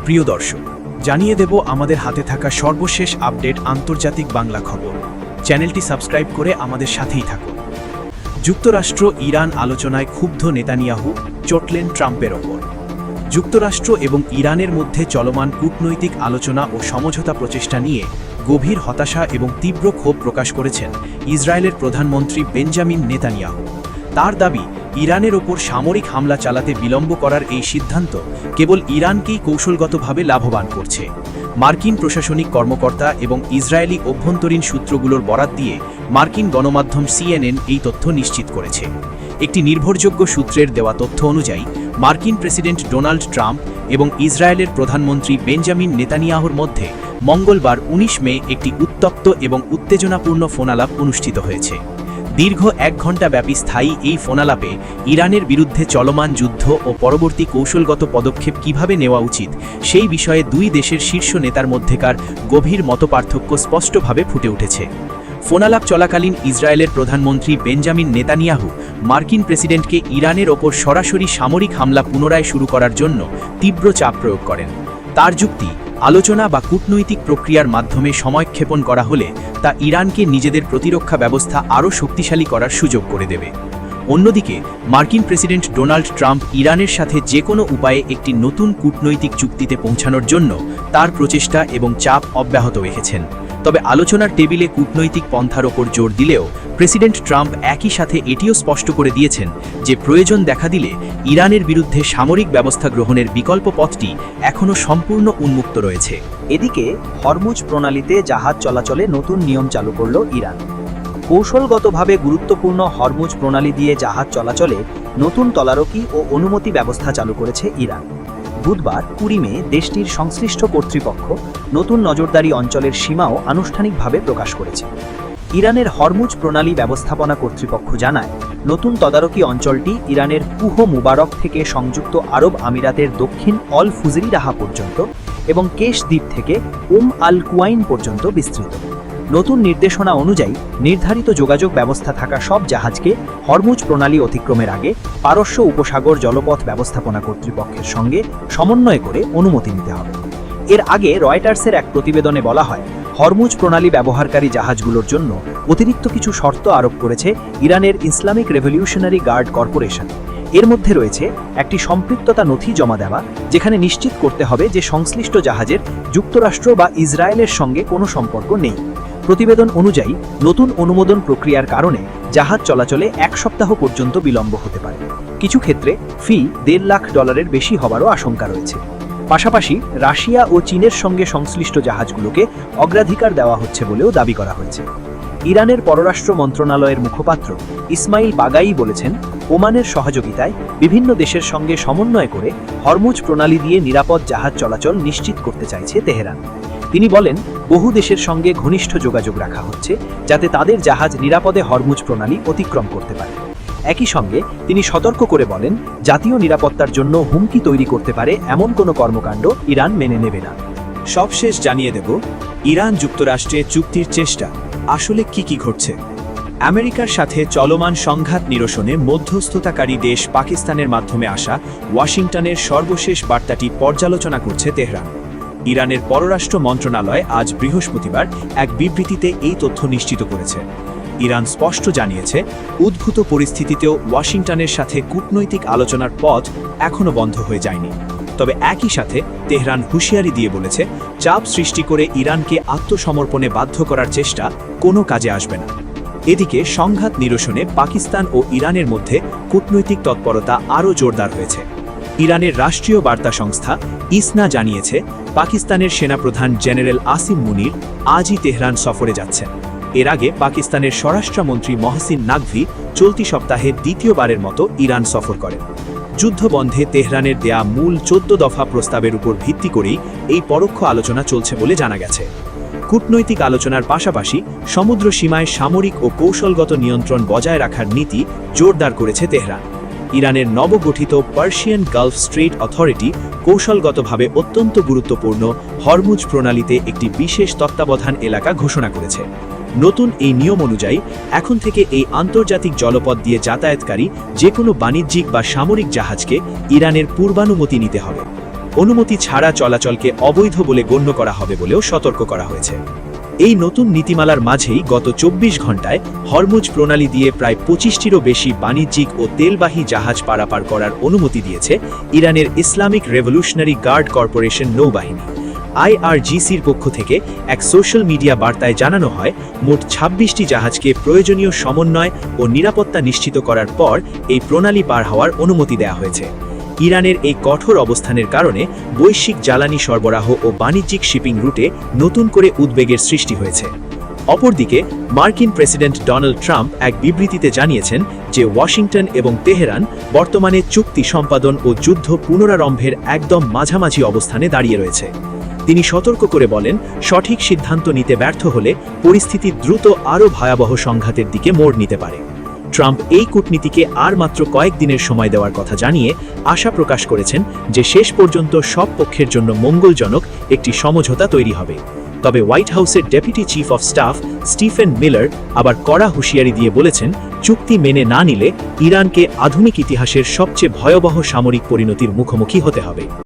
প্রিয় দর্শক, জানিয়ে দেব আমাদের হাতে থাকা সর্বশেষ আপডেট আন্তর্জাতিক বাংলা খবর। চ্যানেলটি সাবস্ক্রাইব করে আমাদের সাথেই থাকুন। যুক্তরাষ্ট্র ইরান আলোচনায় ক্ষুব্ধ নেতানিয়াহু, চটলেন ট্রাম্পের ওপর। যুক্তরাষ্ট্র এবং ইরানের মধ্যে চলমান কূটনৈতিক আলোচনা ও সমঝোতা প্রচেষ্টা নিয়ে গভীর হতাশা এবং তীব্র ক্ষোভ প্রকাশ করেছেন ইসরায়েলের প্রধানমন্ত্রী বেঞ্জামিন নেতানিয়াহু। তার দাবি, ইরানের ওপর সামরিক হামলা চালাতে বিলম্ব করার এই সিদ্ধান্ত কেবল ইরানকেই কৌশলগতভাবে লাভবান করছে। মার্কিন প্রশাসনিক কর্মকর্তা এবং ইসরায়েলি অভ্যন্তরীণ সূত্রগুলোর বরাত দিয়ে মার্কিন গণমাধ্যম CNN এই তথ্য নিশ্চিত করেছে। একটি নির্ভরযোগ্য সূত্রের দেওয়া তথ্য অনুযায়ী মার্কিন প্রেসিডেন্ট ডোনাল্ড ট্রাম্প এবং ইসরায়েলের প্রধানমন্ত্রী বেঞ্জামিন নেতানিয়াহুর মধ্যে মঙ্গলবার 19 মে একটি উত্তপ্ত এবং উত্তেজনাপূর্ণ ফোনালাপ অনুষ্ঠিত হয়েছে। দীর্ঘ 1 ঘণ্টা ব্যাপী স্থায়ী এই ফোনালাপে ইরানের বিরুদ্ধে চলমান যুদ্ধ ও পরবর্তী কৌশলগত পদক্ষেপ কিভাবে নেওয়া উচিত সেই বিষয়ে দুই দেশের শীর্ষ নেতার মধ্যেকার গভীর মতপার্থক্য স্পষ্টভাবে ফুটে উঠেছে। ফোনালাপ চলাকালীন ইসরায়েলের প্রধানমন্ত্রী বেঞ্জামিন নেতানিয়াহু মার্কিন প্রেসিডেন্টকে ইরানের ওপর সরাসরি সামরিক হামলা পুনরায় শুরু করার জন্য তীব্র চাপ প্রয়োগ করেন। তার যুক্তি, আলোচনা বা কূটনৈতিক প্রক্রিয়ার মাধ্যমে সময়ক্ষেপণ করা হলে তা ইরানকে নিজেদের প্রতিরক্ষা ব্যবস্থা আরও শক্তিশালী করার সুযোগ করে দেবে। অন্যদিকে মার্কিন প্রেসিডেন্ট ডোনাল্ড ট্রাম্প ইরানের সাথে যে কোনো উপায়ে একটি নতুন কূটনৈতিক চুক্তিতে পৌঁছানোর জন্য তার প্রচেষ্টা এবং চাপ অব্যাহত রেখেছেন। তবে আলোচনার টেবিলে কূটনৈতিক পন্থার ওপর জোর দিলেও প্রেসিডেন্ট ট্রাম্প একই সাথে এটিও স্পষ্ট করে দিয়েছেন যে প্রয়োজন দেখা দিলে ইরানের বিরুদ্ধে সামরিক ব্যবস্থা গ্রহণের বিকল্প পথটি এখনও সম্পূর্ণ উন্মুক্ত রয়েছে। এদিকে হরমুজ প্রণালীতে জাহাজ চলাচলে নতুন নিয়ম চালু করল ইরান। কৌশলগতভাবে গুরুত্বপূর্ণ হরমুজ প্রণালী দিয়ে জাহাজ চলাচলে নতুন তদারকি ও অনুমতি ব্যবস্থা চালু করেছে ইরান। বুধবার 20 মে দেশটির সংশ্লিষ্ট কর্তৃপক্ষ নতুন নজরদারি অঞ্চলের সীমাও আনুষ্ঠানিকভাবে প্রকাশ করেছে। ইরানের হরমুজ প্রণালী ব্যবস্থাপনা কর্তৃপক্ষ জানায়, নতুন তদারকি অঞ্চলটি ইরানের কুহ মুবারক থেকে সংযুক্ত আরব আমিরাতের দক্ষিণ অল ফুজেরিরাহা পর্যন্ত এবং কেশ দ্বীপ থেকে আল কুয়াইন পর্যন্ত বিস্তৃত। নতুন নির্দেশনা অনুযায়ী নির্ধারিত যোগাযোগ ব্যবস্থা থাকা সব জাহাজকে হরমুজ প্রণালী অতিক্রমের আগে পারস্য উপসাগর জলপথ ব্যবস্থাপনা কর্তৃপক্ষের সঙ্গে সমন্বয় করে অনুমতি নিতে হবে। এর আগে রয়টার্সের এক প্রতিবেদনে বলা হয়, হরমুজ প্রণালী ব্যবহারকারী জাহাজগুলোর জন্য অতিরিক্ত কিছু শর্ত আরোপ করেছে ইরানের ইসলামিক রেভলিউশনারি গার্ড কর্পোরেশন। এর মধ্যে রয়েছে একটি সম্পৃক্ততা নথি জমা দেওয়া, যেখানে নিশ্চিত করতে হবে যে সংশ্লিষ্ট জাহাজের যুক্তরাষ্ট্র বা ইসরায়েলের সঙ্গে কোনো সম্পর্ক নেই। প্রতিবেদন অনুযায়ী নতুন অনুমোদন প্রক্রিয়ার কারণে জাহাজ চলাচলে 1 সপ্তাহ পর্যন্ত বিলম্ব হতে পারে। কিছু ক্ষেত্রে ফি $1.5 লাখ বেশি হবারও আশঙ্কা রয়েছে। পাশাপাশি রাশিয়া ও চীনের সঙ্গে সংশ্লিষ্ট জাহাজগুলোকে অগ্রাধিকার দেওয়া হচ্ছে বলেও দাবি করা হয়েছে। ইরানের পররাষ্ট্র মন্ত্রণালয়ের মুখপাত্র ইসমাইল বাগাই বলেছেন, ওমানের সহযোগিতায় বিভিন্ন দেশের সঙ্গে সমন্বয় করে হরমুজ প্রণালী দিয়ে নিরাপদ জাহাজ চলাচল নিশ্চিত করতে চাইছে তেহরান। তিনি বলেন, বহু দেশের সঙ্গে ঘনিষ্ঠ যোগাযোগ রাখা হচ্ছে যাতে তাদের জাহাজ নিরাপদে হরমুজ প্রণালী অতিক্রম করতে পারে। একই সঙ্গে তিনি সতর্ক করে বলেন, জাতীয় নিরাপত্তার জন্য হুমকি তৈরি করতে পারে এমন কোনো কর্মকাণ্ড ইরান মেনে নেবে না। সবশেষ জানিয়ে দেব, ইরান যুক্তরাষ্ট্রে চুক্তির চেষ্টা আসলে কি ঘটছে। আমেরিকার সাথে চলমান সংঘাত নিরসনে মধ্যস্থতাকারী দেশ পাকিস্তানের মাধ্যমে আসা ওয়াশিংটনের সর্বশেষ বার্তাটি পর্যালোচনা করছে তেহরান। ইরানের পররাষ্ট্র মন্ত্রণালয় আজ বৃহস্পতিবার এক বিবৃতিতে এই তথ্য নিশ্চিত করেছে। ইরান স্পষ্ট জানিয়েছে, উদ্ভূত পরিস্থিতিতেও ওয়াশিংটনের সাথে কূটনৈতিক আলোচনার পথ এখনও বন্ধ হয়ে যায়নি। তবে একই সাথে তেহরান হুঁশিয়ারি দিয়ে বলেছে, চাপ সৃষ্টি করে ইরানকে আত্মসমর্পণে বাধ্য করার চেষ্টা কোনো কাজে আসবে না। এদিকে সংঘাত নিরসনে পাকিস্তান ও ইরানের মধ্যে কূটনৈতিক তৎপরতা আরও জোরদার হয়েছে। ইরানের রাষ্ট্রীয় বার্তা সংস্থা ইসনা জানিয়েছে, পাকিস্তানের সেনাপ্রধান জেনারেল আসিম মুনির আজই তেহরান সফরে যাচ্ছেন। এর আগে পাকিস্তানের স্বরাষ্ট্রমন্ত্রী মহসিন নাকভি চলতি সপ্তাহে দ্বিতীয়বারের মতো ইরান সফর করেন। যুদ্ধবন্ধে তেহরানের দেয়া মূল 14 দফা প্রস্তাবের উপর ভিত্তি করেই এই পরোক্ষ আলোচনা চলছে বলে জানা গেছে। কূটনৈতিক আলোচনার পাশাপাশি সমুদ্র সীমায় সামরিক ও কৌশলগত নিয়ন্ত্রণ বজায় রাখার নীতি জোরদার করেছে তেহরান। ইরানের নবগঠিত পার্সিয়ান গালফ স্ট্রেট অথরিটি কৌশলগতভাবে অত্যন্ত গুরুত্বপূর্ণ হরমুজ প্রণালীতে একটি বিশেষ তত্ত্বাবধান এলাকা ঘোষণা করেছে। নতুন এই নিয়ম অনুযায়ী এখন থেকে এই আন্তর্জাতিক জলপথ দিয়ে যাতায়াতকারী যে কোনো বাণিজ্যিক বা সামরিক জাহাজকে ইরানের পূর্বানুমতি নিতে হবে। অনুমতি ছাড়া চলাচলকে অবৈধ বলে গণ্য করা হবে বলেও সতর্ক করা হয়েছে। এই নতুন নীতিমালার মাঝেই গত ২৪ ঘণ্টায় হরমুজ প্রণালী দিয়ে প্রায় ২৫টিরও বেশি বাণিজ্যিক ও তেলবাহী জাহাজ পারাপার করার অনুমতি দিয়েছে ইরানের ইসলামিক রেভলিউশনারি গার্ড কর্পোরেশন নৌবাহিনী। IRGCর পক্ষ থেকে এক সোশ্যাল মিডিয়া বার্তায় জানানো হয়, মোট ২৬টি জাহাজকে প্রয়োজনীয় সমন্বয় ও নিরাপত্তা নিশ্চিত করার পর এই প্রণালী পার হওয়ার অনুমতি দেওয়া হয়েছে। ইরানের এই কঠোর অবস্থানের কারণে বৈশ্বিক জ্বালানি সরবরাহ ও বাণিজ্যিক শিপিং রুটে নতুন করে উদ্বেগের সৃষ্টি হয়েছে। অপরদিকে মার্কিন প্রেসিডেন্ট ডোনাল্ড ট্রাম্প এক বিবৃতিতে জানিয়েছেন যে ওয়াশিংটন এবং তেহরান বর্তমানে চুক্তি সম্পাদন ও যুদ্ধ পুনরারম্ভের একদম মাঝামাঝি অবস্থানে দাঁড়িয়ে রয়েছে। তিনি সতর্ক করে বলেন, সঠিক সিদ্ধান্ত নিতে ব্যর্থ হলে পরিস্থিতি দ্রুত আরও ভয়াবহ সংঘাতের দিকে মোড় নিতে পারে। ট্রাম্প এই কূটনীতিকে আর মাত্র কয়েকদিনের সময় দেওয়ার কথা জানিয়ে আশা প্রকাশ করেছেন যে শেষ পর্যন্ত সব পক্ষের জন্য মঙ্গলজনক একটি সমঝোতা তৈরি হবে। তবে হোয়াইট হাউসের deputy chief of staff Stephen Miller আবার কড়া হুঁশিয়ারি দিয়ে বলেছেন, চুক্তি মেনে না নিলে ইরানকে আধুনিক ইতিহাসের সবচেয়ে ভয়াবহ সামরিক পরিণতির মুখোমুখি হতে হবে।